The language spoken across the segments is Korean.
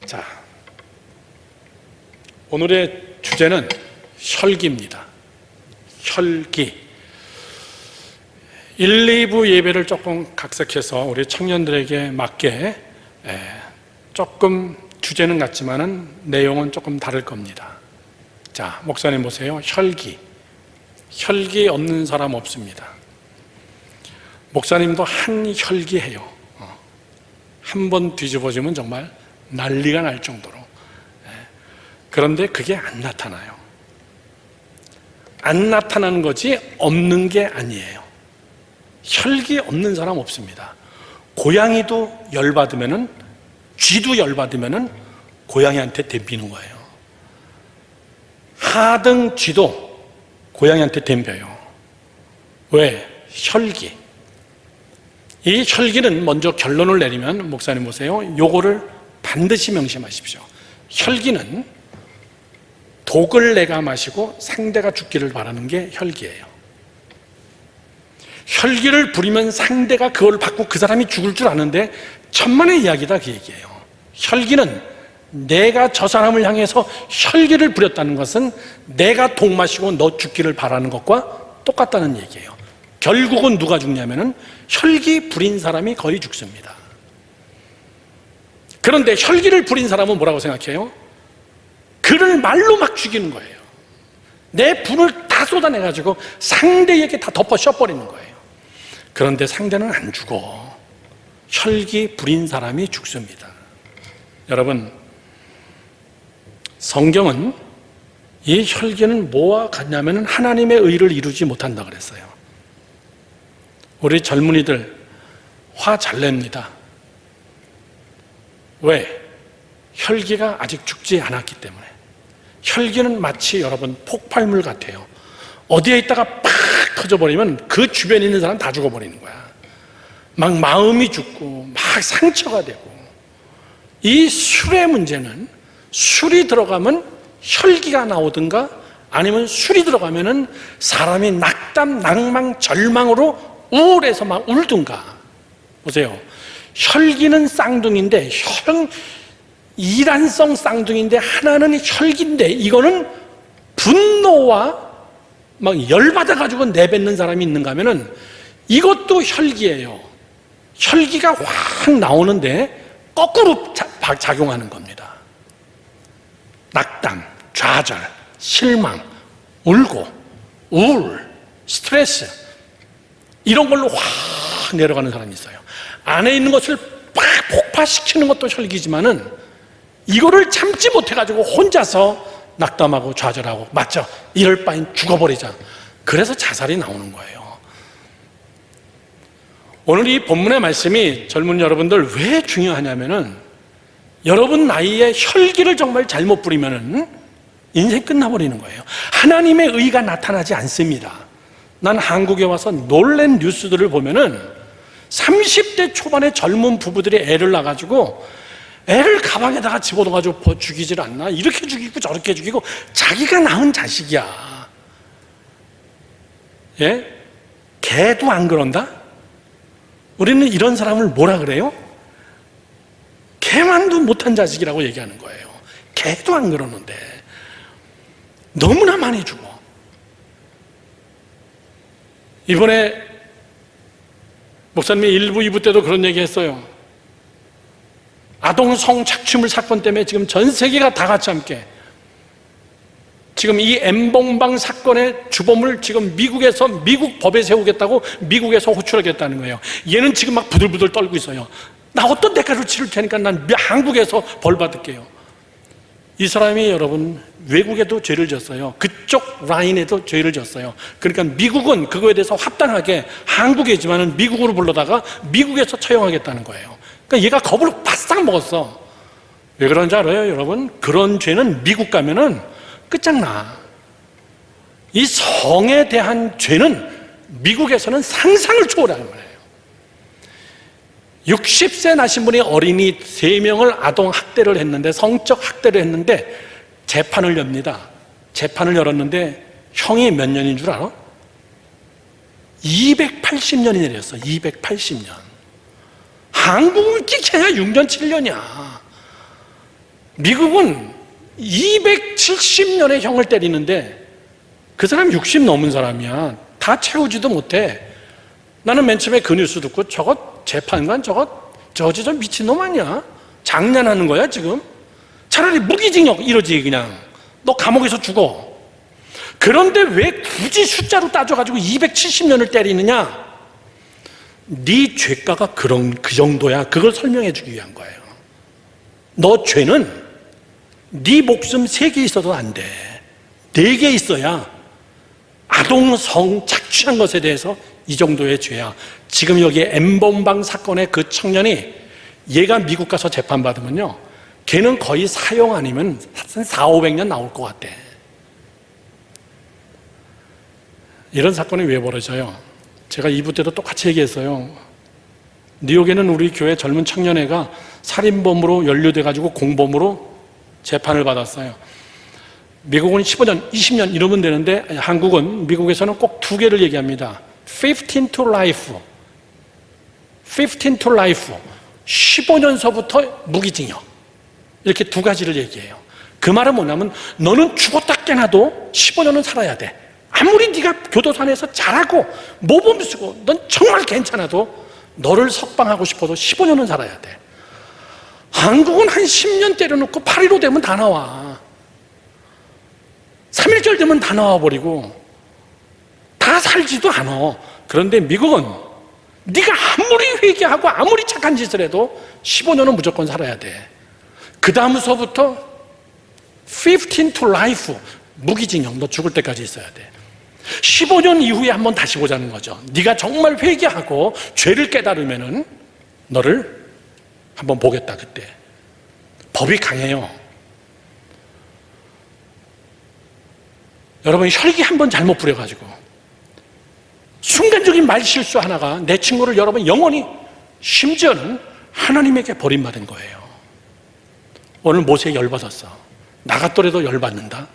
자, 오늘의 주제는 혈기입니다. 혈기. 1, 2부 예배를 조금 각색해서 우리 청년들에게 맞게 조금 주제는 같지만은 내용은 조금 다를 겁니다. 자, 목사님 보세요. 혈기. 혈기 없는 사람 없습니다. 목사님도 한 혈기해요. 한 번 뒤집어지면 정말 난리가 날 정도로. 그런데 그게 안 나타나요. 안 나타나는 거지 없는 게 아니에요. 혈기 없는 사람 없습니다. 고양이도 열받으면은, 쥐도 열받으면은 고양이한테 덤비는 거예요. 하등 쥐도 고양이한테 덤벼요. 왜? 혈기. 이 혈기는 먼저 결론을 내리면, 목사님 보세요. 요거를 반드시 명심하십시오. 혈기는 독을 내가 마시고 상대가 죽기를 바라는 게 혈기예요. 혈기를 부리면 상대가 그걸 받고 그 사람이 죽을 줄 아는데 천만의 이야기다, 그 얘기예요. 혈기는 내가 저 사람을 향해서 혈기를 부렸다는 것은 내가 독 마시고 너 죽기를 바라는 것과 똑같다는 얘기예요. 결국은 누가 죽냐면은 혈기 부린 사람이 거의 죽습니다. 그런데 혈기를 부린 사람은 뭐라고 생각해요? 그를 말로 막 죽이는 거예요. 내 분을 다 쏟아내가지고 상대에게 다 덮어 씌워버리는 거예요. 그런데 상대는 안 죽어. 혈기 부린 사람이 죽습니다. 여러분, 성경은 이 혈기는 뭐와 같냐면 하나님의 의를 이루지 못한다 그랬어요. 우리 젊은이들 화 잘 냅니다. 왜? 혈기가 아직 죽지 않았기 때문에. 혈기는 마치 여러분 폭발물 같아요. 어디에 있다가 팍 터져버리면 그 주변에 있는 사람 다 죽어버리는 거야. 막 마음이 죽고 막 상처가 되고. 이 술의 문제는 술이 들어가면 혈기가 나오든가 아니면 술이 들어가면은 사람이 낙담, 낭망, 절망으로 우울해서 막 울든가. 보세요. 혈기는 쌍둥이인데 이란성 쌍둥이인데 하나는 혈기인데 이거는 분노와 막 열받아가지고 내뱉는 사람이 있는가 하면은 이것도 혈기예요. 혈기가 확 나오는데 거꾸로 작용하는 겁니다. 낙담, 좌절, 실망, 울고, 우울, 스트레스 이런 걸로 확 내려가는 사람이 있어요. 안에 있는 것을 팍 폭파시키는 것도 혈기지만은 이거를 참지 못해가지고 혼자서 낙담하고 좌절하고, 맞죠? 이럴 바엔 죽어버리자. 그래서 자살이 나오는 거예요. 오늘 이 본문의 말씀이 젊은 여러분들 왜 중요하냐면은 여러분 나이에 혈기를 정말 잘못 부리면은 인생 끝나버리는 거예요. 하나님의 의가 나타나지 않습니다. 난 한국에 와서 놀란 뉴스들을 보면은 30대 초반의 젊은 부부들이 애를 낳아가지고 애를 가방에다가 집어넣어가지고 죽이질 않나? 이렇게 죽이고 저렇게 죽이고 자기가 낳은 자식이야. 예? 개도 안 그런다? 우리는 이런 사람을 뭐라 그래요? 개만도 못한 자식이라고 얘기하는 거예요. 개도 안 그러는데 너무나 많이 죽어. 이번에 목사님이 1부, 2부 때도 그런 얘기 했어요. 아동 성착취물 사건 때문에 지금 전 세계가 다 같이 함께 지금 이 엠번방 사건의 주범을 지금 미국 법에 세우겠다고 미국에서 호출하겠다는 거예요. 얘는 지금 막 부들부들 떨고 있어요. 나 어떤 대가를 치를 테니까 난 한국에서 벌 받을게요. 이 사람이 여러분 외국에도 죄를 졌어요. 그쪽 라인에도 죄를 졌어요. 그러니까 미국은 그거에 대해서 합당하게 한국이지만은 미국으로 불러다가 미국에서 처형하겠다는 거예요. 그러니까 얘가 겁을 바싹 먹었어. 왜 그런지 알아요, 여러분? 그런 죄는 미국 가면은 끝장나. 이 성에 대한 죄는 미국에서는 상상을 초월하는 거예요. 60세 나신 분이 어린이 3명을 아동 학대를 했는데, 성적 학대를 했는데 재판을 엽니다. 재판을 열었는데 형이 몇 년인 줄 알아? 280년이 내렸어. 280년. 한국은 끼켜야 6년 7년이야. 미국은 270년의 형을 때리는데 그 사람 60 넘은 사람이야. 다 채우지도 못해. 나는 맨 처음에 그 뉴스 듣고 저거 재판관 저 미친놈 아니야? 장난하는 거야 지금? 차라리 무기징역 이러지 그냥. 너 감옥에서 죽어. 그런데 왜 굳이 숫자로 따져가지고 270년을 때리느냐? 네 죄가가 그 정도야. 그걸 설명해 주기 위한 거예요. 너 죄는 네 목숨 3개 있어도 안 돼. 4개 있어야 아동 성 착취한 것에 대해서 이 정도의 죄야. 지금 여기 N번방 사건의 그 청년이 얘가 미국 가서 재판받으면요, 걔는 거의 사형 아니면 한 400~500년 나올 것 같대. 이런 사건이 왜 벌어져요? 제가 2부 때도 똑같이 얘기했어요. 뉴욕에는 우리 교회 젊은 청년회가 살인범으로 연루돼가지고 공범으로 재판을 받았어요. 미국은 15년, 20년 이러면 되는데 한국은, 미국에서는 꼭 2개를 얘기합니다. 15 to life. 15 to life. 15년서부터 무기징역. 이렇게 2가지를 얘기해요. 그 말은 뭐냐면 너는 죽었다 깨나도 15년은 살아야 돼. 아무리 네가 교도소에서 잘하고 모범 쓰고 넌 정말 괜찮아도 너를 석방하고 싶어도 15년은 살아야 돼. 한국은 한 10년 때려놓고 8.15 되면 다 나와. 3.1절 되면 다 나와버리고 다 살지도 않아. 그런데 미국은 네가 아무리 회개하고 아무리 착한 짓을 해도 15년은 무조건 살아야 돼. 그 다음서부터 15 to life, 무기징역. 너 죽을 때까지 있어야 돼. 15년 이후에 한번 다시 보자는 거죠. 네가 정말 회개하고 죄를 깨달으면은 너를 한번 보겠다. 그때 법이 강해요. 여러분, 혈기 한번 잘못 부려가지고 순간적인 말실수 하나가 내 친구를 여러분 영원히, 심지어는 하나님에게 버림받은 거예요. 오늘 모세 열받았어. 나 같더라도 열받는다.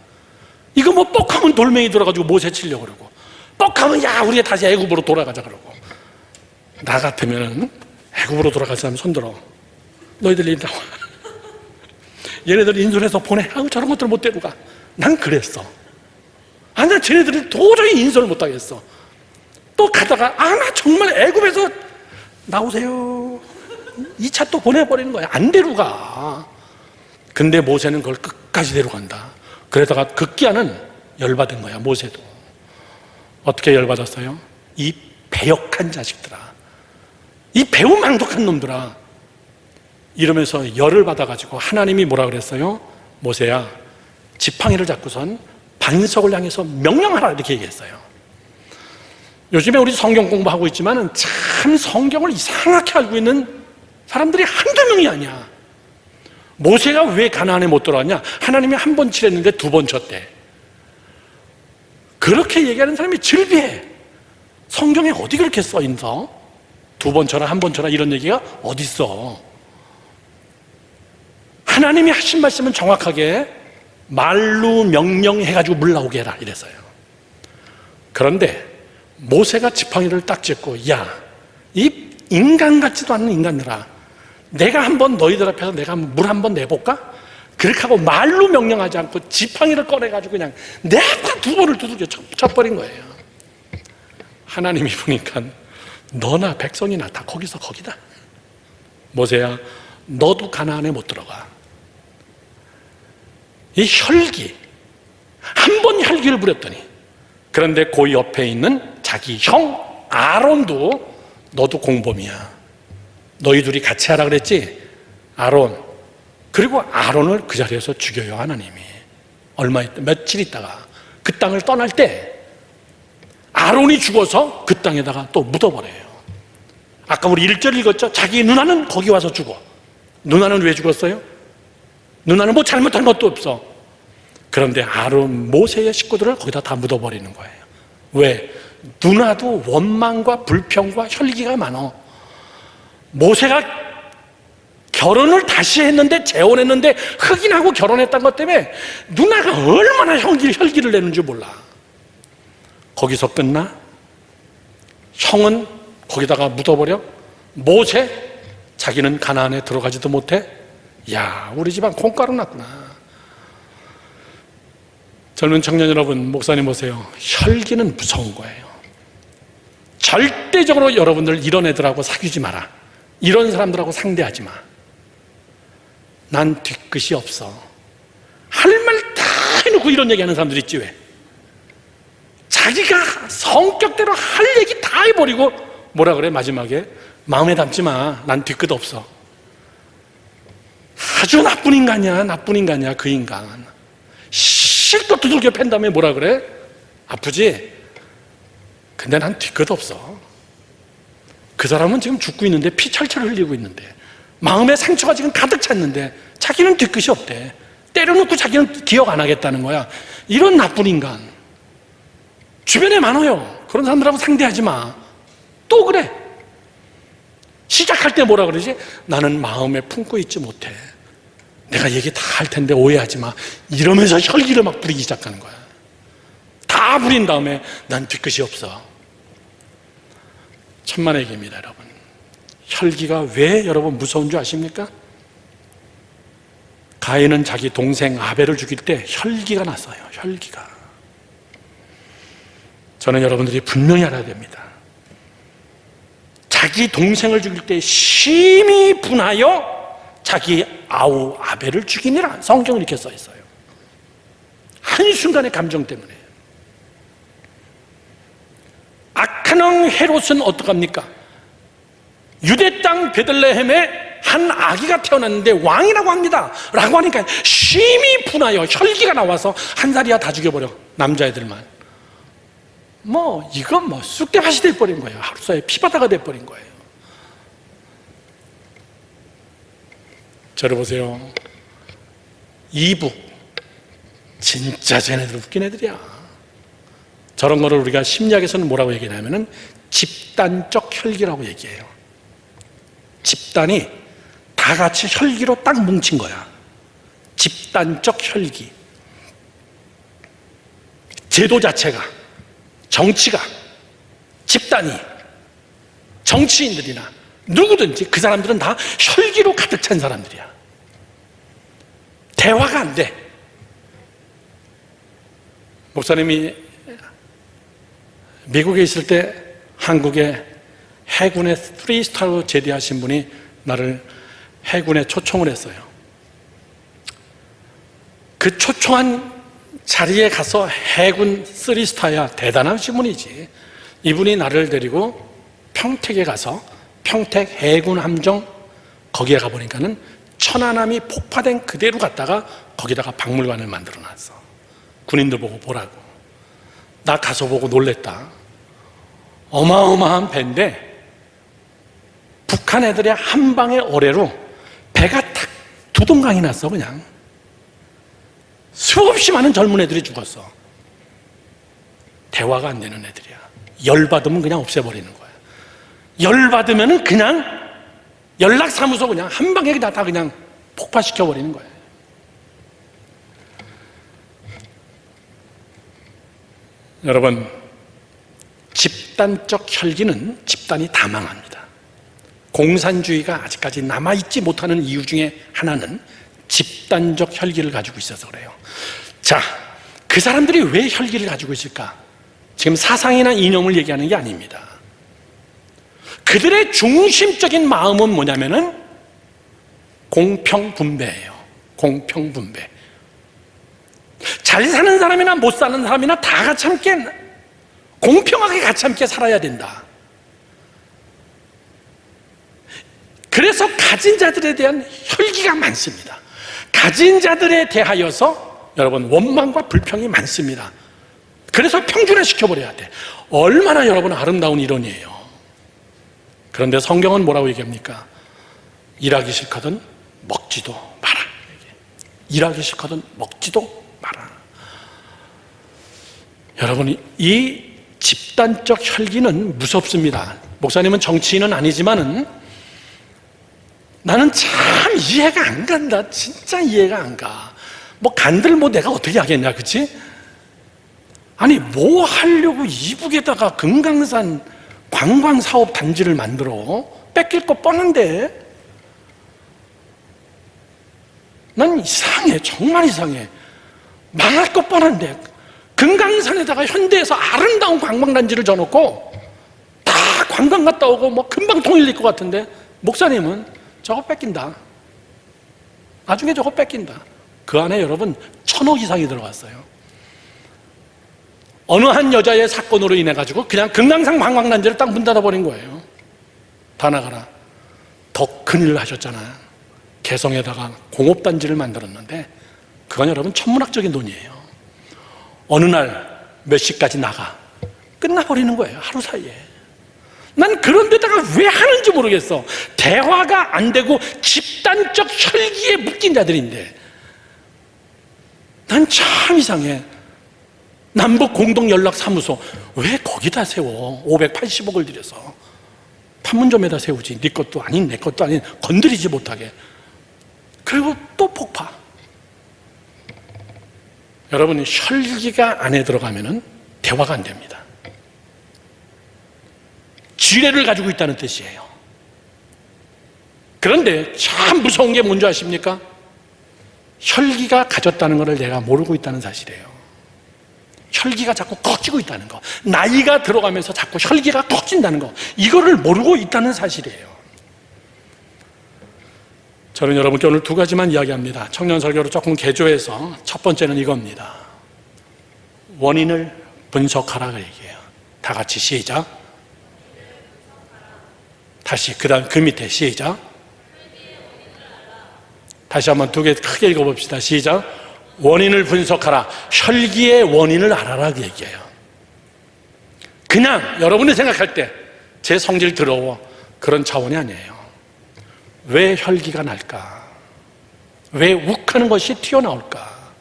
이거 뭐 뻑하면 돌멩이 들어가지고 모세 치려고 그러고, 뻑하면 야 우리 다시 애굽으로 돌아가자 그러고. 나 같으면 애굽으로 돌아갈 사람 손들어. 너희들 이리 나와. 얘네들 인솔해서 보내. 아우 저런 것들 못 데려가. 난 그랬어. 난 쟤네들이 도저히 인솔을 못 하겠어. 또 가다가 나 정말 애굽에서 나오세요. 2차 또 보내버리는 거야. 안 데려가. 근데 모세는 그걸 끝까지 데려간다. 그러다가 급기야는 열받은 거야. 모세도. 어떻게 열받았어요? 이 배역한 자식들아, 이 배은망덕한 놈들아, 이러면서 열을 받아가지고 하나님이 뭐라 그랬어요? 모세야, 지팡이를 잡고선 반석을 향해서 명령하라, 이렇게 얘기했어요. 요즘에 우리 성경 공부하고 있지만 참 성경을 이상하게 알고 있는 사람들이 한두 명이 아니야. 모세가 왜 가나안에 못 들어왔냐? 하나님이 한 번 칠했는데 2번 쳤대. 그렇게 얘기하는 사람이 즐비해. 성경에 어디 그렇게 써있어? 2번 쳐라, 1번 쳐라, 이런 얘기가 어디 있어? 하나님이 하신 말씀은 정확하게 말로 명령해가지고 물 나오게 해라, 이랬어요. 그런데 모세가 지팡이를 딱 짚고, 야, 이 인간 같지도 않은 인간들아, 내가 한번 너희들 앞에서 내가 물 한번 내볼까? 그렇게 하고 말로 명령하지 않고 지팡이를 꺼내가지고 그냥 내가 2번을 두들겨 쳐버린 거예요. 하나님이 보니까 너나 백성이나 다 거기서 거기다. 모세야, 너도 가나안에 못 들어가. 이 혈기, 한 번 혈기를 부렸더니, 그런데 그 옆에 있는 자기 형 아론도 너도 공범이야. 너희 둘이 같이 하라 그랬지? 아론. 그리고 아론을 그 자리에서 죽여요, 하나님이. 며칠 있다가 그 땅을 떠날 때 아론이 죽어서 그 땅에다가 또 묻어버려요. 아까 우리 1절 읽었죠? 자기 누나는 거기 와서 죽어. 누나는 왜 죽었어요? 누나는 뭐 잘못한 것도 없어. 그런데 아론, 모세의 식구들을 거기다 다 묻어버리는 거예요. 왜? 누나도 원망과 불평과 혈기가 많아. 모세가 결혼을 다시 했는데, 재혼했는데 흑인하고 결혼했던 것 때문에 누나가 얼마나 혈기를 내는지 몰라. 거기서 끝나? 형은 거기다가 묻어버려? 모세? 자기는 가나안에 들어가지도 못해? 야, 우리 집안 콩가루 났구나. 젊은 청년 여러분, 목사님 보세요. 혈기는 무서운 거예요. 절대적으로 여러분들 이런 애들하고 사귀지 마라. 이런 사람들하고 상대하지 마. 난 뒤끝이 없어. 할 말 다 해놓고 이런 얘기하는 사람들 있지 왜? 자기가 성격대로 할 얘기 다 해버리고 뭐라 그래 마지막에? 마음에 담지 마. 난 뒤끝 없어. 아주 나쁜 인간이야. 나쁜 인간이야 그 인간. 실컷 두들겨 팬 다음에 뭐라 그래? 아프지? 근데 난 뒤끝 없어. 그 사람은 지금 죽고 있는데 피 철철 흘리고 있는데 마음의 상처가 지금 가득 찼는데 자기는 뒤끝이 없대. 때려놓고 자기는 기억 안 하겠다는 거야. 이런 나쁜 인간 주변에 많아요. 그런 사람들하고 상대하지 마. 또 그래. 시작할 때 뭐라 그러지? 나는 마음에 품고 있지 못해. 내가 얘기 다 할 텐데 오해하지 마. 이러면서 혈기를 막 부리기 시작하는 거야. 다 부린 다음에 난 뒤끝이 없어. 천만의 얘기입니다, 여러분. 혈기가 왜 여러분 무서운 줄 아십니까? 가인은 자기 동생 아벨을 죽일 때 혈기가 났어요. 혈기가. 저는 여러분들이 분명히 알아야 됩니다. 자기 동생을 죽일 때 심히 분하여 자기 아우 아벨을 죽이니라. 성경은 이렇게 써 있어요. 한순간의 감정 때문에. 악한 왕 헤롯은 어떡합니까? 유대 땅 베들레헴에 한 아기가 태어났는데 왕이라고 합니다 라고 하니까 심히 분하여 혈기가 나와서 한 살이야 다 죽여버려. 남자애들만. 이건 쑥대밭이 돼버린 거예요. 하루 사이에 피바다가 돼버린 거예요. 저를 보세요. 이북 진짜 쟤네들 웃긴 애들이야. 저런 거를 우리가 심리학에서는 뭐라고 얘기하냐면은 집단적 혈기라고 얘기해요. 집단이 다 같이 혈기로 딱 뭉친 거야. 집단적 혈기. 제도 자체가, 정치가, 집단이, 정치인들이나 누구든지 그 사람들은 다 혈기로 가득 찬 사람들이야. 대화가 안 돼. 목사님이 미국에 있을 때 한국에 해군의 3스타로 제대하신 분이 나를 해군에 초청을 했어요. 그 초청한 자리에 가서 해군 3스타야 대단하신 분이지. 이분이 나를 데리고 평택에 가서 평택 해군 함정 거기에 가보니까는 천안함이 폭파된 그대로 갔다가 거기다가 박물관을 만들어 놨어. 군인들 보고 보라고. 나 가서 보고 놀랬다. 어마어마한 배인데 북한 애들의 한 방의 어뢰로 배가 탁 두동강이 났어. 그냥 수없이 많은 젊은 애들이 죽었어. 대화가 안 되는 애들이야. 열받으면 그냥 없애버리는 거야. 열받으면 그냥 연락사무소 그냥 한 방에 다 그냥 폭파시켜버리는 거야. 여러분, 집단적 혈기는 집단이 다 망합니다. 공산주의가 아직까지 남아있지 못하는 이유 중에 하나는 집단적 혈기를 가지고 있어서 그래요. 자, 그 사람들이 왜 혈기를 가지고 있을까? 지금 사상이나 이념을 얘기하는 게 아닙니다. 그들의 중심적인 마음은 뭐냐면은 공평분배예요. 공평분배. 잘 사는 사람이나 못 사는 사람이나 다 같이 함께 공평하게 같이 함께 살아야 된다. 그래서 가진 자들에 대한 혈기가 많습니다. 가진 자들에 대하여서 여러분 원망과 불평이 많습니다. 그래서 평준화시켜버려야 돼. 얼마나 여러분 아름다운 이론이에요. 그런데 성경은 뭐라고 얘기합니까? 일하기 싫거든 먹지도 마라. 일하기 싫거든 먹지도 마라. 여러분, 이 집단적 혈기는 무섭습니다. 목사님은 정치인은 아니지만은 나는 참 이해가 안 간다. 진짜 이해가 안 가. 간들 내가 어떻게 하겠냐, 그치? 아니, 뭐 하려고 이북에다가 금강산 관광사업 단지를 만들어? 뺏길 거 뻔한데? 난 이상해, 정말 이상해. 망할 것 뻔한데 금강산에다가 현대에서 아름다운 관광단지를 져놓고 다 관광 갔다 오고 뭐 금방 통일될 것 같은데 목사님은 저거 뺏긴다, 나중에 저거 뺏긴다. 그 안에 여러분 1,000억 이상이 들어갔어요. 어느 한 여자의 사건으로 인해 가지고 그냥 금강산 관광단지를 딱 문 닫아버린 거예요. 다 나가라. 더 큰일을 하셨잖아요. 개성에다가 공업단지를 만들었는데 그건 여러분 천문학적인 돈이에요. 어느 날 몇 시까지 나가 끝나버리는 거예요, 하루 사이에. 난 그런 데다가 왜 하는지 모르겠어. 대화가 안 되고 집단적 혈기에 묶인 자들인데 난 참 이상해. 남북 공동연락사무소 왜 거기다 세워? 580억을 들여서 판문점에다 세우지. 네 것도 아닌 내 것도 아닌 건드리지 못하게. 그리고 또 폭파. 여러분, 혈기가 안에 들어가면은 대화가 안 됩니다. 지뢰를 가지고 있다는 뜻이에요. 그런데 참 무서운 게 뭔지 아십니까? 혈기가 가졌다는 것을 내가 모르고 있다는 사실이에요. 혈기가 자꾸 커지고 있다는 거, 나이가 들어가면서 자꾸 혈기가 커진다는 거, 이거를 모르고 있다는 사실이에요. 저는 여러분께 오늘 두 가지만 이야기합니다. 청년 설교로 조금 개조해서 첫 번째는 이겁니다. 원인을 분석하라고 얘기해요. 다 같이 시작. 다시 그 다음 그 밑에 시작. 다시 한번 두 개 크게 읽어봅시다. 시작. 원인을 분석하라. 혈기의 원인을 알아라 그 얘기해요. 그냥 여러분이 생각할 때 제 성질 더러워 그런 차원이 아니에요. 왜 혈기가 날까? 왜 욱하는 것이 튀어나올까?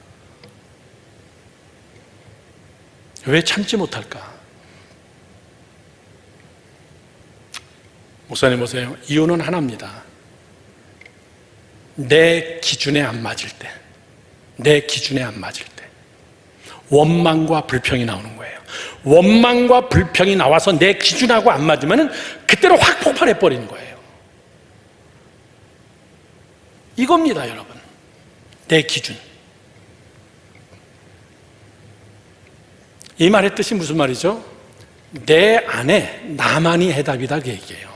왜 참지 못할까? 목사님 보세요. 이유는 하나입니다. 내 기준에 안 맞을 때, 내 기준에 안 맞을 때 원망과 불평이 나오는 거예요. 원망과 불평이 나와서 내 기준하고 안 맞으면 그때로 확 폭발해 버리는 거예요. 이겁니다, 여러분. 내 기준. 이 말의 뜻이 무슨 말이죠? 내 안에 나만이 해답이다 그 얘기예요.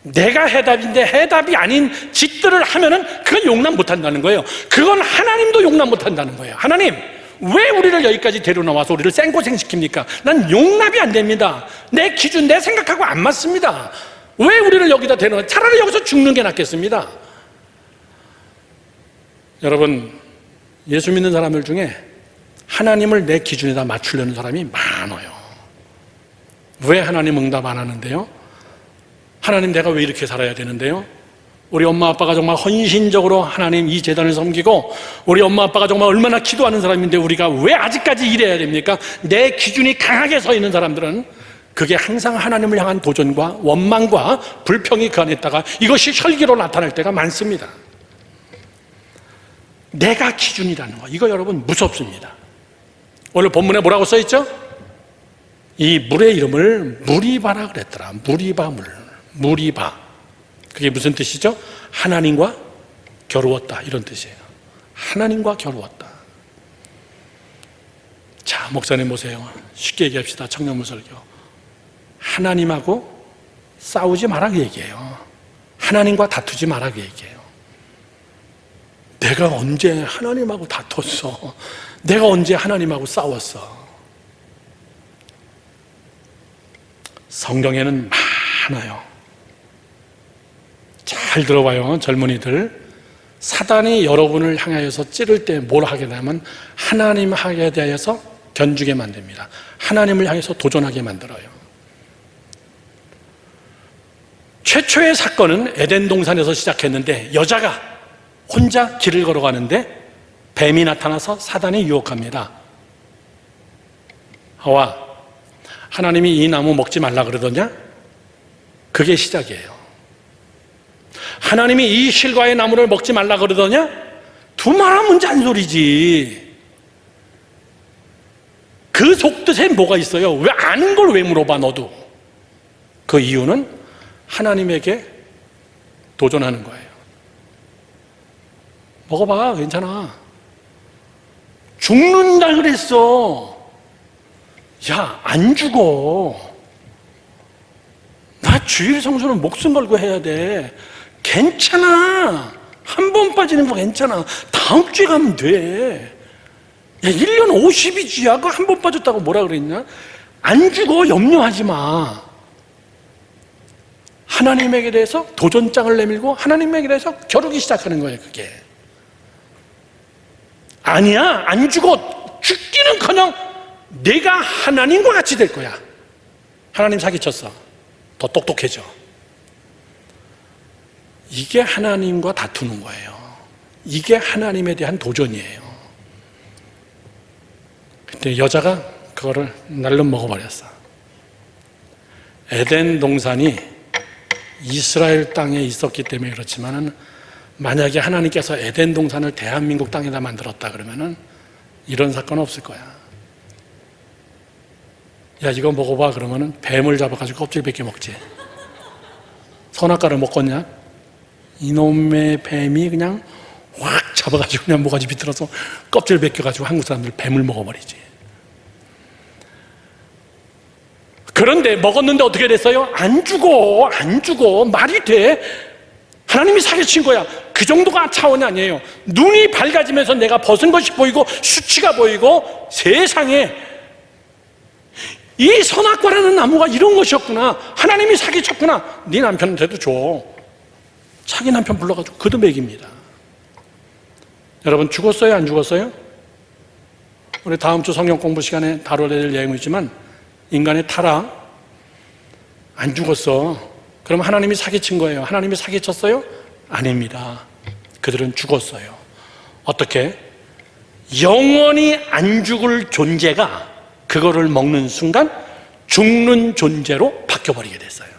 내가 해답인데 해답이 아닌 짓들을 하면은 그건 용납 못한다는 거예요. 그건 하나님도 용납 못한다는 거예요. 하나님, 왜 우리를 여기까지 데려나와서 우리를 생고생시킵니까? 난 용납이 안 됩니다. 내 기준, 내 생각하고 안 맞습니다. 왜 우리를 여기다 데려나? 차라리 여기서 죽는 게 낫겠습니다. 여러분, 예수 믿는 사람들 중에 하나님을 내 기준에다 맞추려는 사람이 많아요. 왜 하나님 응답 안 하는데요? 하나님, 내가 왜 이렇게 살아야 되는데요? 우리 엄마 아빠가 정말 헌신적으로 하나님 이 재단을 섬기고 우리 엄마 아빠가 정말 얼마나 기도하는 사람인데 우리가 왜 아직까지 이래야 됩니까? 내 기준이 강하게 서 있는 사람들은 그게 항상 하나님을 향한 도전과 원망과 불평이 그 안에 있다가 이것이 혈기로 나타날 때가 많습니다. 내가 기준이라는 거, 이거 여러분 무섭습니다. 오늘 본문에 뭐라고 써있죠? 이 물의 이름을 무리바라 그랬더라. 무리바물, 무리바. 그게 무슨 뜻이죠? 하나님과 겨루었다, 이런 뜻이에요. 하나님과 겨루었다. 자, 목사님 보세요. 쉽게 얘기합시다. 청년부 설교. 하나님하고 싸우지 마라 그 얘기예요. 하나님과 다투지 마라 그 얘기예요. 내가 언제 하나님하고 다퉜어? 내가 언제 하나님하고 싸웠어? 성경에는 많아요. 잘 들어봐요, 젊은이들. 사단이 여러분을 향하여서 찌를 때 뭘 하게 되면 하나님에 대해서 견주게 만듭니다. 하나님을 향해서 도전하게 만들어요. 최초의 사건은 에덴 동산에서 시작했는데 여자가 혼자 길을 걸어가는데 뱀이 나타나서 사단이 유혹합니다. 하와, 하나님이 이 나무 먹지 말라 그러더냐? 그게 시작이에요. 하나님이 이 실과의 나무를 먹지 말라 그러더냐? 두말하면 잔소리지. 그 속뜻에 뭐가 있어요? 왜 아는 걸 왜 물어봐 너도? 그 이유는 하나님에게 도전하는 거예요. 먹어봐, 괜찮아. 죽는다 그랬어. 야, 안 죽어. 나 주일 성수는 목숨 걸고 해야 돼. 괜찮아. 한 번 빠지는 거 괜찮아. 다음 주에 가면 돼. 야, 1년 50이지. 야, 그거 한 번 빠졌다고 뭐라 그랬냐? 안 죽어. 염려하지 마. 하나님에게 대해서 도전장을 내밀고 하나님에게 대해서 겨루기 시작하는 거예요, 그게. 아니야, 안 죽어. 죽기는커녕 내가 하나님과 같이 될 거야. 하나님 사기쳤어. 더 똑똑해져. 이게 하나님과 다투는 거예요. 이게 하나님에 대한 도전이에요. 그때 여자가 그거를 날름 먹어버렸어. 에덴 동산이 이스라엘 땅에 있었기 때문에 그렇지만은, 만약에 하나님께서 에덴 동산을 대한민국 땅에다 만들었다 그러면은 이런 사건 없을 거야. 야, 이거 먹어봐 그러면은 뱀을 잡아가지고 껍질 벗겨 먹지. 선악과를 먹겠냐? 이놈의 뱀이 그냥 확 잡아가지고 그냥 모가지 비틀어서 껍질 벗겨가지고 한국 사람들 뱀을 먹어버리지. 그런데 먹었는데 어떻게 됐어요? 안 죽어, 안 죽어. 말이 돼? 하나님이 사기친 거야. 그 정도가 차원이 아니에요. 눈이 밝아지면서 내가 벗은 것이 보이고 수치가 보이고, 세상에 이 선악과라는 나무가 이런 것이었구나. 하나님이 사기쳤구나. 네 남편한테도 줘. 자기 남편 불러가지고 그도 먹입니다. 여러분, 죽었어요? 안 죽었어요? 우리 다음 주 성경 공부 시간에 다뤄야 될 내용이지만, 인간의 타락, 안 죽었어. 그럼 하나님이 사기친 거예요. 하나님이 사기쳤어요? 아닙니다. 그들은 죽었어요. 어떻게? 영원히 안 죽을 존재가 그거를 먹는 순간 죽는 존재로 바뀌어버리게 됐어요.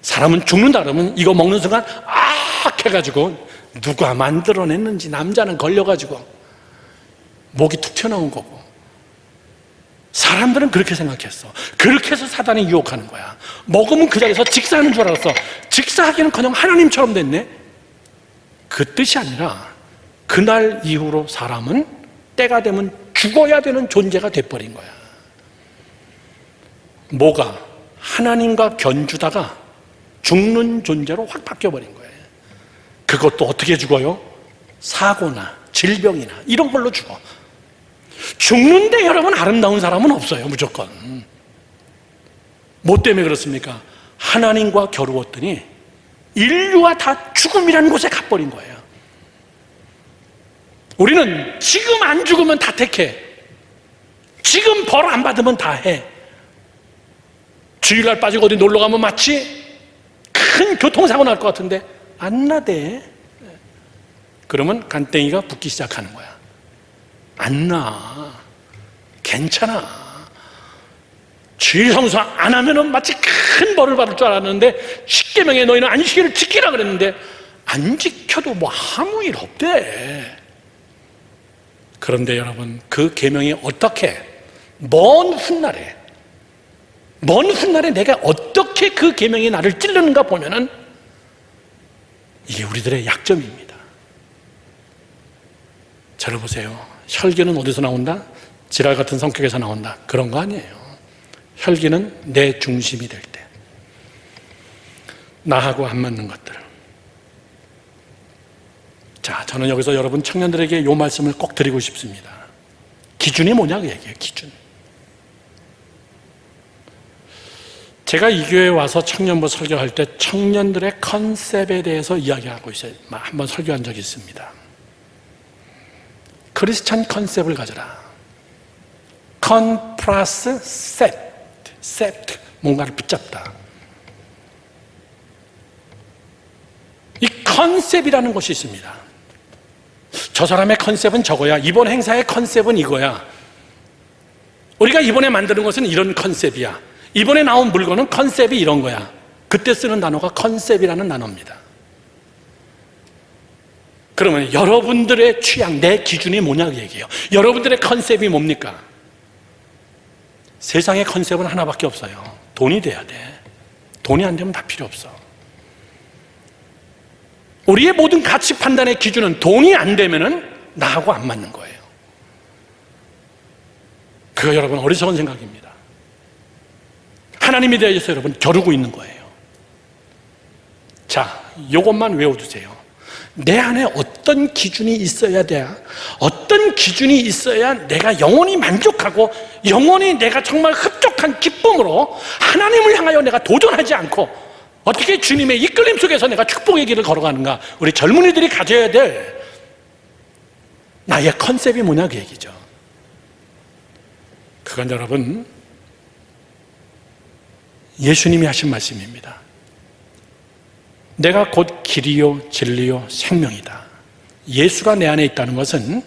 사람은 죽는다 그러면 이거 먹는 순간 해가지고 누가 만들어냈는지 남자는 걸려가지고 목이 툭 튀어나온 거고, 사람들은 그렇게 생각했어. 그렇게 해서 사단이 유혹하는 거야. 먹으면 그 자리에서 직사하는 줄 알았어. 직사하기는커녕 하나님처럼 됐네. 그 뜻이 아니라 그날 이후로 사람은 때가 되면 죽어야 되는 존재가 돼버린 거야. 뭐가? 하나님과 견주다가 죽는 존재로 확 바뀌어버린 거예요. 그것도 어떻게 죽어요? 사고나 질병이나 이런 걸로 죽어. 죽는데 여러분, 아름다운 사람은 없어요. 무조건. 뭐 때문에 그렇습니까? 하나님과 겨루었더니 인류가 다 죽음이라는 곳에 가버린 거예요. 우리는 지금 안 죽으면 다 택해. 지금 벌 안 받으면 다 해. 주일날 빠지고 어디 놀러 가면 마치 큰 교통사고 날 것 같은데 안 나대. 그러면 간땡이가 붓기 시작하는 거야. 안 나. 괜찮아. 주일 성수 안 하면은 마치 큰 벌을 받을 줄 알았는데, 십계명에 너희는 안식일을 지키라 그랬는데 안 지켜도 뭐 아무 일 없대. 그런데 여러분, 그 계명이 어떻게 먼 훗날에 내가 어떻게 그 계명이 나를 찌르는가 보면은 이게 우리들의 약점입니다. 저를 보세요. 혈기는 어디서 나온다? 지랄 같은 성격에서 나온다. 그런 거 아니에요. 혈기는 내 중심이 될 때, 나하고 안 맞는 것들. 자, 저는 여기서 여러분 청년들에게 이 말씀을 꼭 드리고 싶습니다. 기준이 뭐냐고 얘기해요. 기준. 제가 이 교회에 와서 청년부 설교할 때 청년들의 컨셉에 대해서 이야기하고 있어요. 한번 설교한 적이 있습니다. 크리스찬 컨셉을 가져라. 컨 플러스 셉트, 뭔가를 붙잡다. 이 컨셉이라는 것이 있습니다. 저 사람의 컨셉은 저거야. 이번 행사의 컨셉은 이거야. 우리가 이번에 만드는 것은 이런 컨셉이야. 이번에 나온 물건은 컨셉이 이런 거야. 그때 쓰는 단어가 컨셉이라는 단어입니다. 그러면 여러분들의 취향, 내 기준이 뭐냐고 얘기해요. 여러분들의 컨셉이 뭡니까? 세상의 컨셉은 하나밖에 없어요. 돈이 돼야 돼. 돈이 안 되면 다 필요 없어. 우리의 모든 가치 판단의 기준은 돈이 안 되면은 나하고 안 맞는 거예요. 그거 여러분 어리석은 생각입니다. 하나님에 대해서 여러분 겨루고 있는 거예요. 자, 이것만 외워두세요. 내 안에 어떤 기준이 있어야 돼야, 어떤 기준이 있어야 내가 영원히 만족하고 영원히 내가 정말 흡족한 기쁨으로 하나님을 향하여 내가 도전하지 않고 어떻게 주님의 이끌림 속에서 내가 축복의 길을 걸어가는가. 우리 젊은이들이 가져야 될 나의 컨셉이 뭐냐 그 얘기죠. 그건 여러분 예수님이 하신 말씀입니다. 내가 곧 길이요 진리요 생명이다. 예수가 내 안에 있다는 것은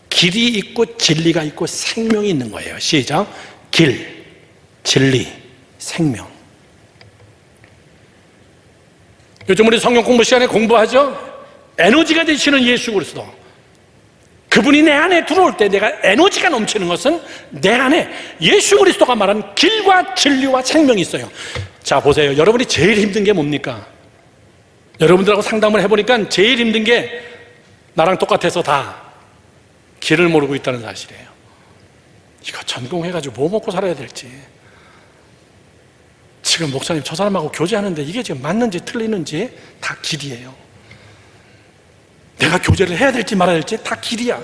길이 있고 진리가 있고 생명이 있는 거예요. 시작. 길, 진리, 생명. 요즘 우리 성경 공부 시간에 공부하죠? 에너지가 되시는 예수 그리스도. 그분이 내 안에 들어올 때 내가 에너지가 넘치는 것은 내 안에 예수 그리스도가 말한 길과 진리와 생명이 있어요. 자, 보세요. 여러분이 제일 힘든 게 뭡니까? 여러분들하고 상담을 해보니까 제일 힘든 게 나랑 똑같아서 다 길을 모르고 있다는 사실이에요. 이거 전공해가지고 뭐 먹고 살아야 될지. 지금 목사님 저 사람하고 교제하는데 이게 지금 맞는지 틀리는지 다 길이에요. 내가 교제를 해야 될지 말아야 될지 다 길이야.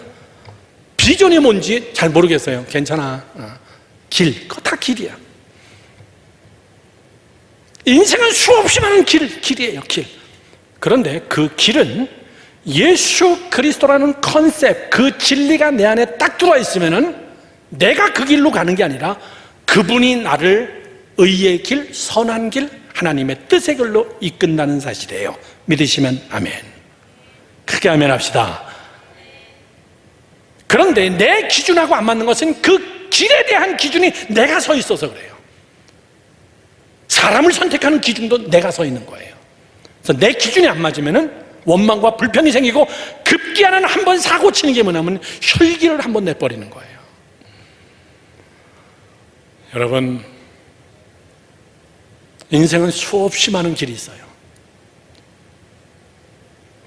비전이 뭔지 잘 모르겠어요. 괜찮아. 길, 그거 다 길이야. 인생은 수없이 많은 길이에요. 길. 그런데 그 길은 예수 그리스도라는 컨셉, 그 진리가 내 안에 딱 들어와 있으면은 내가 그 길로 가는 게 아니라 그분이 나를 의의 길, 선한 길, 하나님의 뜻의 길로 이끈다는 사실이에요. 믿으시면 아멘. 크게 아멘 합시다. 그런데 내 기준하고 안 맞는 것은 그 길에 대한 기준이 내가 서 있어서 그래요. 사람을 선택하는 기준도 내가 서 있는 거예요. 그래서 내 기준이 안 맞으면은 원망과 불평이 생기고 급기야는 한 번 사고 치는 게 뭐냐면 혈기를 한 번 내버리는 거예요. 여러분, 인생은 수없이 많은 길이 있어요.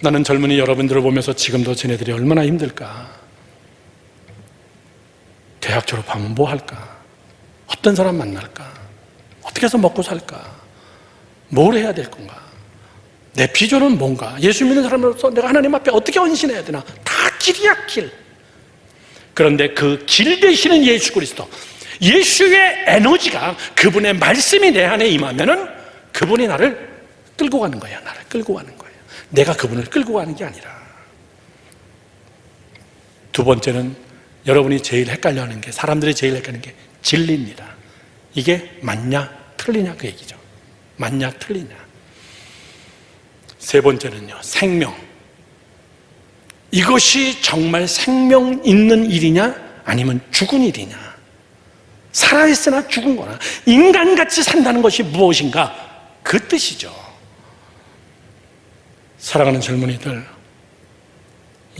나는 젊은이 여러분들을 보면서 지금도 쟤네들이 얼마나 힘들까. 대학 졸업하면 뭐 할까? 어떤 사람 만날까? 어떻게 해서 먹고 살까? 뭘 해야 될 건가? 내 비전은 뭔가? 예수 믿는 사람으로서 내가 하나님 앞에 어떻게 헌신해야 되나? 다 길이야, 길. 그런데 그 길 되시는 예수 그리스도, 예수의 에너지가, 그분의 말씀이 내 안에 임하면은 그분이 나를 끌고 가는 거야. 나를 끌고 가는 거예요. 내가 그분을 끌고 가는 게 아니라. 두 번째는 여러분이 제일 헷갈려하는 게, 사람들이 제일 헷갈리는 게 진리입니다. 이게 맞냐 틀리냐 그 얘기죠. 맞냐 틀리냐. 세 번째는요, 생명. 이것이 정말 생명 있는 일이냐 아니면 죽은 일이냐. 살아있으나 죽은 거나 인간같이 산다는 것이 무엇인가, 그 뜻이죠. 사랑하는 젊은이들,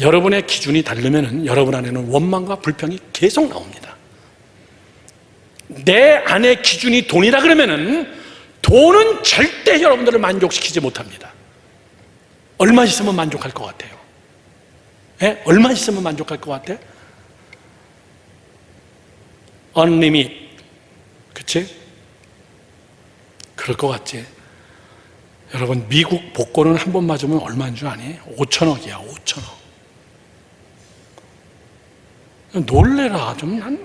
여러분의 기준이 다르면 여러분 안에는 원망과 불평이 계속 나옵니다. 내 안의 기준이 돈이라 그러면은 돈은 절대 여러분들을 만족시키지 못합니다. 얼마 있으면 만족할 것 같아요? 예? 얼마 있으면 만족할 것 같아? unlimited, 그치? 그럴 것 같지? 여러분, 미국 복권은 한 번 맞으면 얼마인 줄 아니? 5천억이야, 5천억. 놀래라. 좀 난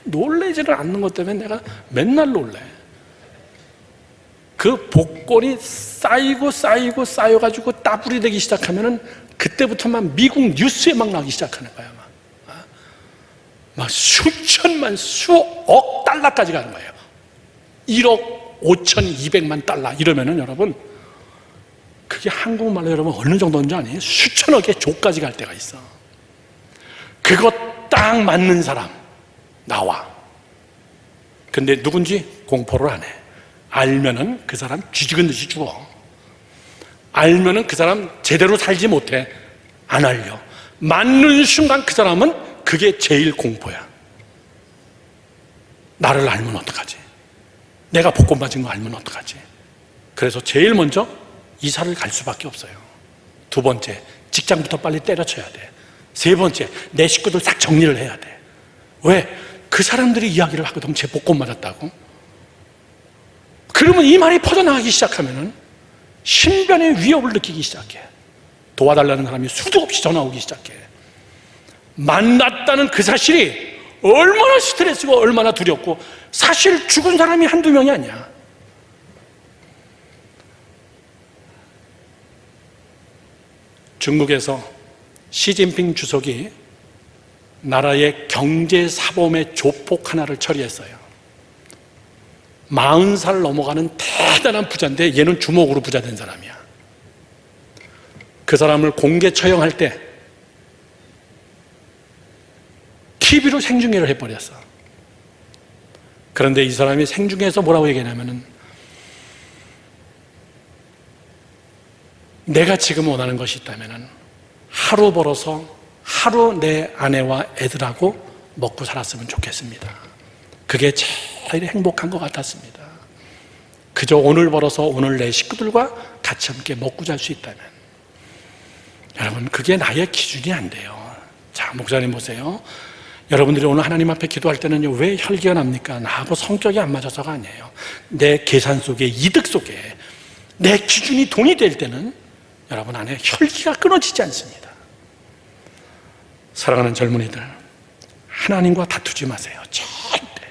놀래지를 않는 것 때문에 내가 맨날 놀래. 그 복권이 쌓여가지고 따블이 되기 시작하면은 그때부터만 미국 뉴스에 막 나오기 시작하는 거야. 막 수천만, 수억 달러까지 가는 거예요. 1억 5,200만 달러 이러면은 여러분, 그게 한국말로 여러분 어느 정도인지 아니? 수천억의 조까지 갈 때가 있어. 그거 딱 맞는 사람 나와. 근데 누군지 공포를 안 해. 알면은 그 사람 쥐죽은 듯이 죽어. 알면은 그 사람 제대로 살지 못해. 안 알려. 맞는 순간 그 사람은 그게 제일 공포야. 나를 알면 어떡하지? 내가 복권 맞은 거 알면 어떡하지? 그래서 제일 먼저 이사를 갈 수밖에 없어요. 두 번째, 직장부터 빨리 때려쳐야 돼. 세 번째, 내 식구들 싹 정리를 해야 돼. 왜? 그 사람들이 이야기를 하거든. 쟤 복권 맞았다고. 그러면 이 말이 퍼져나가기 시작하면은 신변의 위협을 느끼기 시작해. 도와달라는 사람이 수도 없이 전화 오기 시작해. 만났다는 그 사실이 얼마나 스트레스고 얼마나 두렵고, 사실 죽은 사람이 한두 명이 아니야. 중국에서 시진핑 주석이 나라의 경제 사범의 조폭 하나를 처리했어요. 40살 넘어가는 대단한 부자인데 얘는 주먹으로 부자 된 사람이야. 그 사람을 공개 처형할 때 TV로 생중계를 해버렸어. 그런데 이 사람이 생중계에서 뭐라고 얘기하냐면은, 내가 지금 원하는 것이 있다면은 하루 벌어서 하루 내 아내와 애들하고 먹고 살았으면 좋겠습니다. 그게 제일 행복한 것 같았습니다. 그저 오늘 벌어서 오늘 내 식구들과 같이 함께 먹고 잘 수 있다면. 여러분, 그게 나의 기준이 안 돼요. 자, 목사님 보세요. 여러분들이 오늘 하나님 앞에 기도할 때는요, 왜 혈기가 납니까? 나하고 성격이 안 맞아서가 아니에요. 내 계산 속에, 이득 속에 내 기준이 돈이 될 때는 여러분 안에 혈기가 끊어지지 않습니다. 사랑하는 젊은이들, 하나님과 다투지 마세요. 절대.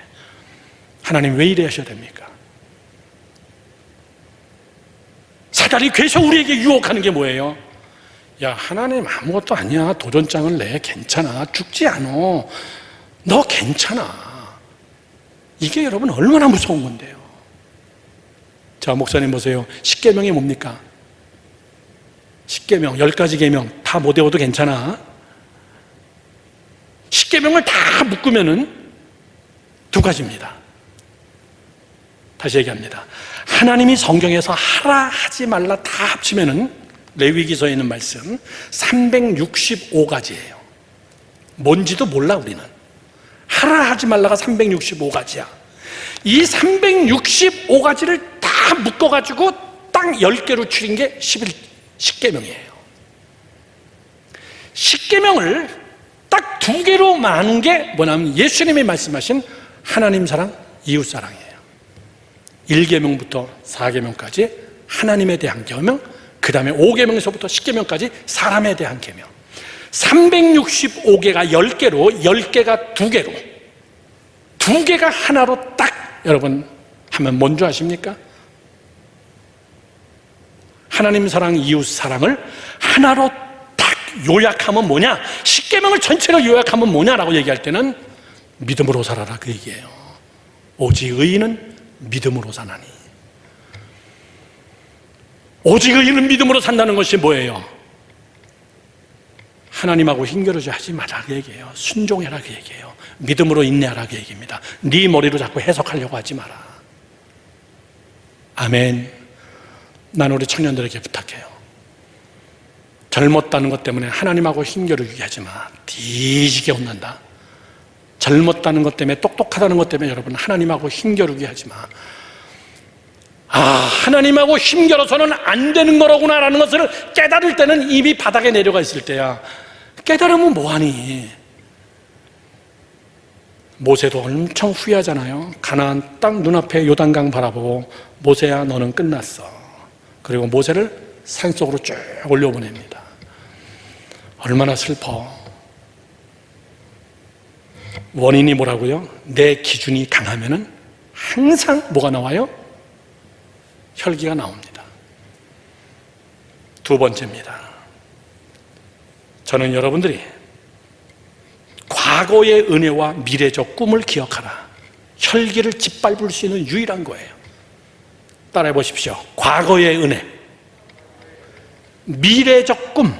하나님 왜 이래 하셔야 됩니까? 사단이 계속 우리에게 유혹하는 게 뭐예요? 야, 하나님 아무것도 아니야. 도전장을 내. 괜찮아. 죽지 않아. 너 괜찮아. 이게 여러분 얼마나 무서운 건데요. 자, 목사님 보세요. 10계명이 뭡니까? 10계명, 10가지 계명 다 못 외워도 괜찮아. 10계명을 다 묶으면은 두 가지입니다. 다시 얘기합니다. 하나님이 성경에서 하라 하지 말라 다 합치면은 레위기서에 있는 말씀 365가지예요. 뭔지도 몰라 우리는. 하라 하지 말라가 365가지야. 이 365가지를 다 묶어가지고 딱 10개로 추린 게 10계명이에요. 10계명을 딱 2개로 나눈 게 뭐냐면 예수님이 말씀하신 하나님 사랑, 이웃 사랑이에요. 1계명부터 4계명까지 하나님에 대한 계명, 그 다음에 5계명에서부터 10계명까지 사람에 대한 계명. 365개가 10개로, 10개가 2개로, 2개가 하나로 딱 여러분 하면 뭔지 아십니까? 하나님 사랑, 이웃 사랑을 하나로 딱 요약하면 뭐냐? 10계명을 전체로 요약하면 뭐냐라고 얘기할 때는 믿음으로 살아라 그 얘기예요. 오직 의인은 믿음으로 사나니. 오직 의인은 믿음으로 산다는 것이 뭐예요? 하나님하고 힘겨루지 하지 마라 그 얘기예요. 순종해라 그 얘기예요. 믿음으로 인내하라 그 얘기입니다. 네 머리로 자꾸 해석하려고 하지 마라. 아멘. 난 우리 청년들에게 부탁해요. 젊었다는 것 때문에 하나님하고 힘겨루기 하지 마. 뒤지게 혼난다. 젊었다는 것 때문에, 똑똑하다는 것 때문에 여러분 하나님하고 힘겨루기 하지 마. 아, 하나님하고 힘겨뤄서는 안 되는 거로구나 라는 것을 깨달을 때는 이미 바닥에 내려가 있을 때야. 깨달으면 뭐하니? 모세도 엄청 후회하잖아요. 가나안 땅 눈앞에 요단강 바라보고 모세야 너는 끝났어. 그리고 모세를 산속으로 쭉 올려보냅니다. 얼마나 슬퍼. 원인이 뭐라고요? 내 기준이 강하면은 항상 뭐가 나와요? 혈기가 나옵니다. 두 번째입니다. 저는 여러분들이 과거의 은혜와 미래적 꿈을 기억하라. 혈기를 짓밟을 수 있는 유일한 거예요. 따라해 보십시오. 과거의 은혜, 미래적 꿈.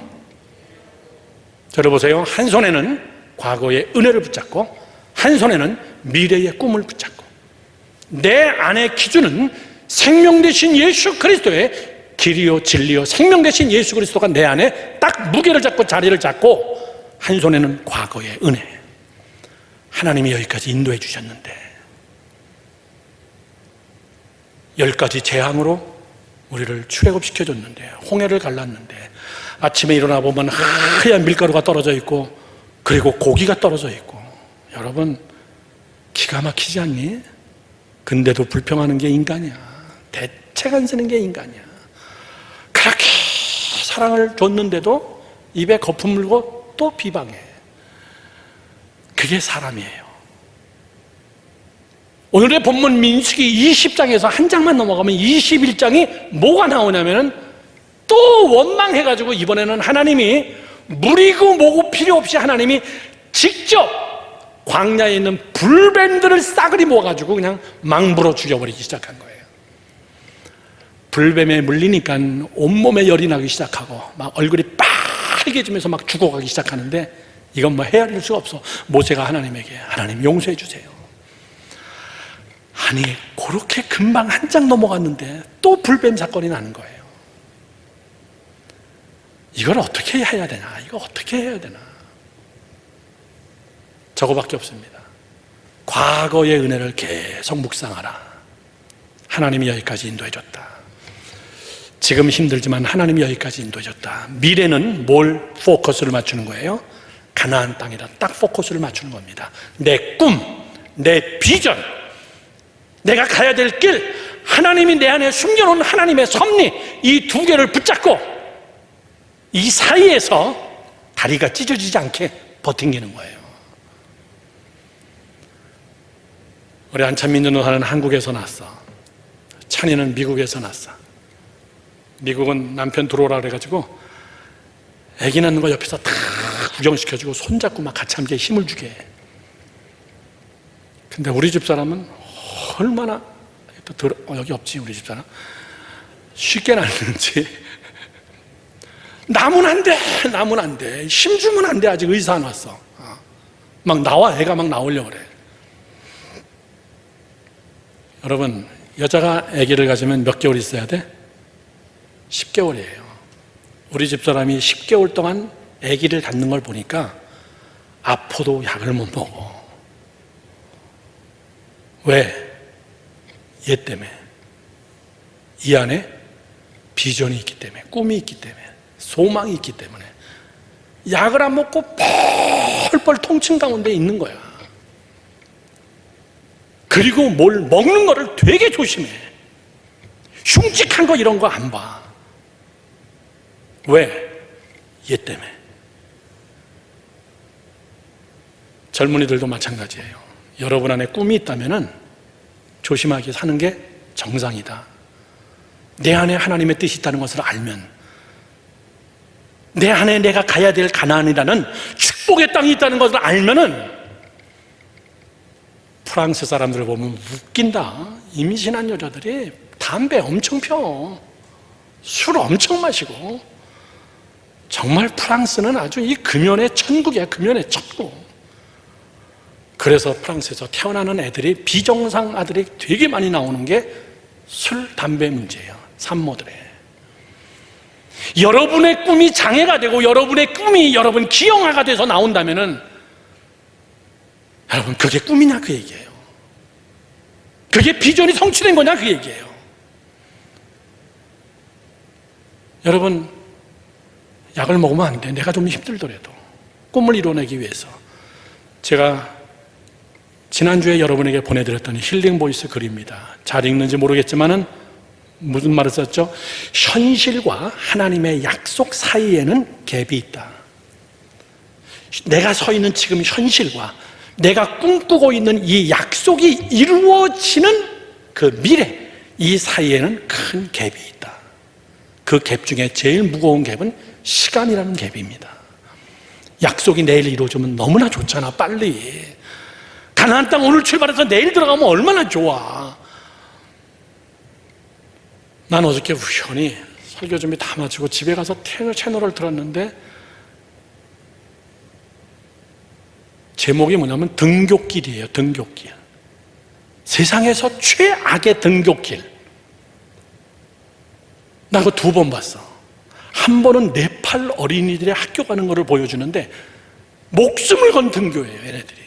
저를 보세요. 한 손에는 과거의 은혜를 붙잡고 한 손에는 미래의 꿈을 붙잡고, 내 안의 기준은 생명 되신 예수 그리스도의 길이요 진리요 생명 되신 예수 그리스도가 내 안에 딱 무게를 잡고 자리를 잡고, 한 손에는 과거의 은혜. 하나님이 여기까지 인도해 주셨는데 10가지 재앙으로 우리를 출애굽시켜 줬는데, 홍해를 갈랐는데, 아침에 일어나 보면 하얀 밀가루가 떨어져 있고 그리고 고기가 떨어져 있고, 여러분 기가 막히지 않니? 근데도 불평하는 게 인간이야. 대책 안 쓰는 게 인간이야. 그렇게 사랑을 줬는데도 입에 거품 물고 또 비방해. 그게 사람이에요. 오늘의 본문 민수기 20장에서 한 장만 넘어가면 21장이 뭐가 나오냐면은 또 원망해가지고 이번에는 하나님이 물이고 뭐고 필요 없이 하나님이 직접 광야에 있는 불뱀들을 싸그리 모아가지고 그냥 망불어 죽여버리기 시작한 거예요. 불뱀에 물리니까 온몸에 열이 나기 시작하고 막 얼굴이 빨개지면서 막 죽어가기 시작하는데, 이건 뭐 헤아릴 수가 없어. 모세가 하나님에게, 하나님 용서해 주세요. 아니 그렇게 금방 한 장 넘어갔는데 또 불뱀 사건이 나는 거예요. 이걸 어떻게 해야 되나? 이거 어떻게 해야 되나? 저거밖에 없습니다. 과거의 은혜를 계속 묵상하라. 하나님이 여기까지 인도해줬다. 지금 힘들지만 하나님이 여기까지 인도해줬다. 미래는 뭘 포커스를 맞추는 거예요? 가나안 땅이다. 딱 포커스를 맞추는 겁니다. 내 꿈, 내 비전, 내가 가야 될 길, 하나님이 내 안에 숨겨놓은 하나님의 섭리, 이 두 개를 붙잡고 이 사이에서 다리가 찢어지지 않게 버팅기는 거예요. 우리 안찬민 누나는 한국에서 났어. 찬이는 미국에서 났어. 미국은 남편 들어오라 그래가지고 아기 낳는 거 옆에서 다 구경시켜주고 손잡고 막 같이 함께 힘을 주게 해. 근데 우리 집 사람은 얼마나 여기 없지, 우리 집 사람 쉽게 낳는지. 나면 안 돼, 나면 안 돼, 힘 주면 안 돼, 아직 의사 안 왔어. 막 나와, 애가 막 나오려고 그래. 여러분, 여자가 아기를 가지면 몇 개월 있어야 돼? 10개월이에요. 우리 집사람이 10개월 동안 아기를 갖는 걸 보니까 아파도 약을 못 먹어. 왜? 얘 때문에. 이 안에 비전이 있기 때문에, 꿈이 있기 때문에, 소망이 있기 때문에 약을 안 먹고 펄펄 통증 가운데 있는 거야. 그리고 뭘 먹는 거를 되게 조심해. 흉측한 거 이런 거 안 봐. 왜? 얘 때문에. 젊은이들도 마찬가지예요. 여러분 안에 꿈이 있다면 조심하게 사는 게 정상이다. 내 안에 하나님의 뜻이 있다는 것을 알면, 내 안에 내가 가야 될 가나안이라는 축복의 땅이 있다는 것을 알면은, 프랑스 사람들을 보면 웃긴다. 임신한 여자들이 담배 엄청 펴, 술 엄청 마시고, 정말 프랑스는 아주 이 금연의 천국이야. 금연의 천국. 그래서 프랑스에서 태어나는 애들이, 비정상 아들이 되게 많이 나오는 게 술, 담배 문제예요. 산모들의. 여러분의 꿈이 장애가 되고 여러분의 꿈이 여러분 기형아가 돼서 나온다면은, 여러분 그게 꿈이냐 그 얘기예요. 그게 비전이 성취된 거냐 그 얘기예요. 여러분, 약을 먹으면 안 돼. 내가 좀 힘들더라도 꿈을 이뤄내기 위해서. 제가 지난주에 여러분에게 보내드렸던 힐링 보이스 글입니다. 잘 읽는지 모르겠지만은 무슨 말을 썼죠? 현실과 하나님의 약속 사이에는 갭이 있다. 내가 서 있는 지금 현실과 내가 꿈꾸고 있는 이 약속이 이루어지는 그 미래, 이 사이에는 큰 갭이 있다. 그 갭 중에 제일 무거운 갭은 시간이라는 갭입니다. 약속이 내일 이루어지면 너무나 좋잖아. 빨리 가나안 땅 오늘 출발해서 내일 들어가면 얼마나 좋아. 난 어저께 우연히 설교 준비 다 마치고 집에 가서 채널을 들었는데 제목이 뭐냐면 등굣길이에요. 등굣길. 세상에서 최악의 등굣길. 나 그거 2번 봤어. 한 번은 네팔 어린이들의 학교 가는 거를 보여주는데 목숨을 건 등교예요. 얘네들이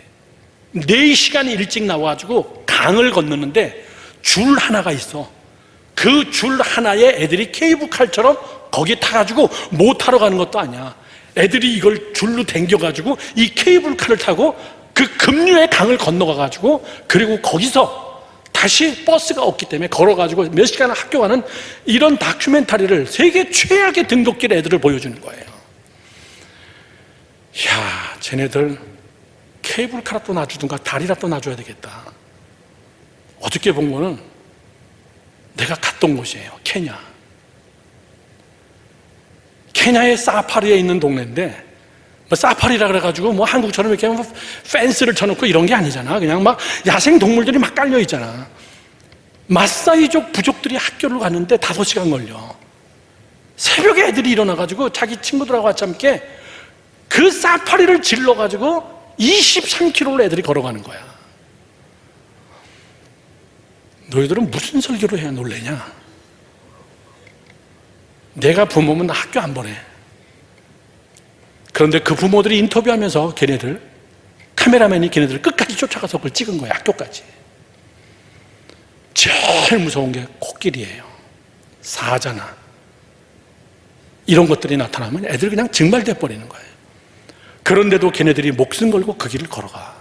4시간 일찍 나와가지고 강을 건너는데 줄 하나가 있어. 그 줄 하나에 애들이 케이블카처럼 거기 타가지고 뭐 타러 가는 것도 아니야. 애들이 이걸 줄로 당겨가지고 이 케이블카를 타고 그 급류의 강을 건너가가지고 그리고 거기서 다시 버스가 없기 때문에 걸어가지고 몇 시간을 학교 가는 이런 다큐멘터리를 세계 최악의 등굣길 애들을 보여주는 거예요. 이야, 쟤네들 케이블카라도 놔주든가 다리라도 놔줘야 되겠다. 어저께 본 거는 내가 갔던 곳이에요. 케냐의 사파리에 있는 동네인데, 뭐 사파리라 그래가지고 뭐 한국처럼 이렇게 뭐 펜스를 쳐놓고 이런 게 아니잖아. 그냥 막 야생 동물들이 막 깔려 있잖아. 마사이족 부족들이 학교를 갔는데 5시간 걸려. 새벽에 애들이 일어나가지고 자기 친구들하고 같이 함께 그 사파리를 질러가지고 23km를 애들이 걸어가는 거야. 너희들은 무슨 설교를 해야 놀래냐? 내가 부모면 나 학교 안 보내. 그런데 그 부모들이 인터뷰하면서 카메라맨이 걔네들을 끝까지 쫓아가서 그걸 찍은 거야, 학교까지. 제일 무서운 게 코끼리예요. 사자나 이런 것들이 나타나면 애들 그냥 증발돼 버리는 거예요. 그런데도 걔네들이 목숨 걸고 그 길을 걸어가.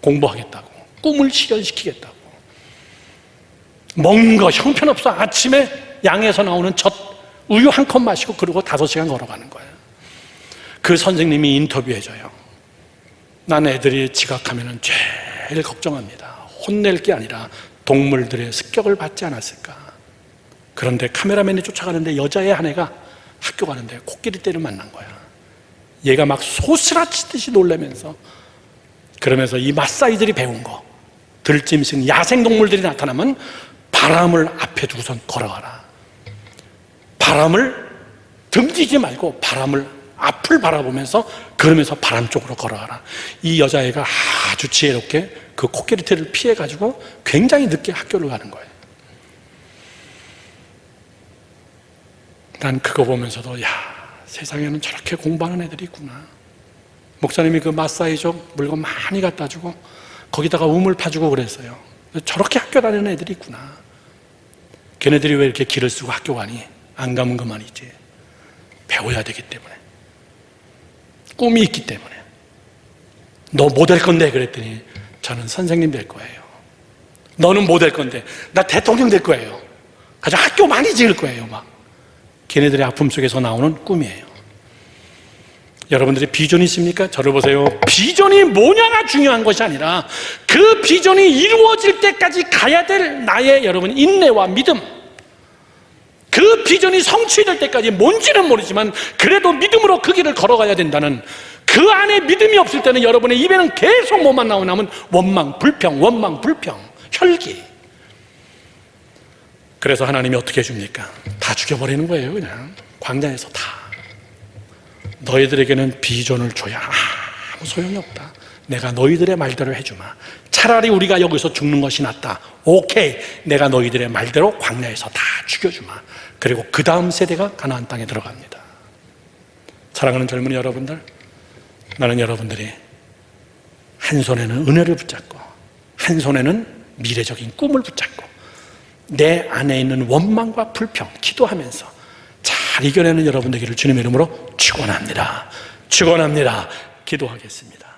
공부하겠다고, 꿈을 실현시키겠다고. 먹는 거 형편없어. 아침에 양에서 나오는 젖 우유 한 컵 마시고 그러고 5시간 걸어가는 거예요. 그 선생님이 인터뷰해줘요. 난 애들이 지각하면 제일 걱정합니다. 혼낼 게 아니라 동물들의 습격을 받지 않았을까. 그런데 카메라맨이 쫓아가는데 여자애 한 애가 학교 가는데 코끼리 떼를 만난 거야. 얘가 막 소스라치듯이 놀라면서, 그러면서 이 마사이들이 배운 거, 들짐승 야생동물들이 나타나면 바람을 앞에 두고선 걸어가라. 바람을 등지지 말고 바람을 앞을 바라보면서 그러면서 바람 쪽으로 걸어가라. 이 여자애가 아주 지혜롭게 그 코끼리 떼를 피해가지고 굉장히 늦게 학교를 가는 거예요. 난 그거 보면서도, 야, 세상에는 저렇게 공부하는 애들이 있구나. 목사님이 그 마사이족 물건 많이 갖다 주고 거기다가 우물 파주고 그랬어요. 저렇게 학교 다니는 애들이 있구나. 걔네들이 왜 이렇게 길을 쓰고 학교 가니? 안 가면 그만이지. 배워야 되기 때문에, 꿈이 있기 때문에. 너 뭐 될 건데? 그랬더니 저는 선생님 될 거예요. 너는 뭐 될 건데? 나 대통령 될 거예요. 가서 학교 많이 지을 거예요. 막 걔네들의 아픔 속에서 나오는 꿈이에요. 여러분들이 비전이 있습니까? 저를 보세요. 비전이 뭐냐가 중요한 것이 아니라 그 비전이 이루어질 때까지 가야 될 나의 여러분 인내와 믿음, 그 비전이 성취될 때까지 뭔지는 모르지만 그래도 믿음으로 그 길을 걸어가야 된다는, 그 안에 믿음이 없을 때는 여러분의 입에는 계속 뭐만 나오냐면 원망, 불평, 원망, 불평, 혈기. 그래서 하나님이 어떻게 해줍니까? 다 죽여버리는 거예요. 그냥 광야에서 다. 너희들에게는 비전을 줘야 아무 소용이 없다. 내가 너희들의 말대로 해주마. 차라리 우리가 여기서 죽는 것이 낫다. 오케이, 내가 너희들의 말대로 광야에서 다 죽여주마. 그리고 그 다음 세대가 가나안 땅에 들어갑니다. 사랑하는 젊은이 여러분들, 나는 여러분들이 한 손에는 은혜를 붙잡고 한 손에는 미래적인 꿈을 붙잡고 내 안에 있는 원망과 불평 기도하면서 잘 이겨내는 여러분 되기를 주님의 이름으로 축원합니다. 축원합니다. 기도하겠습니다.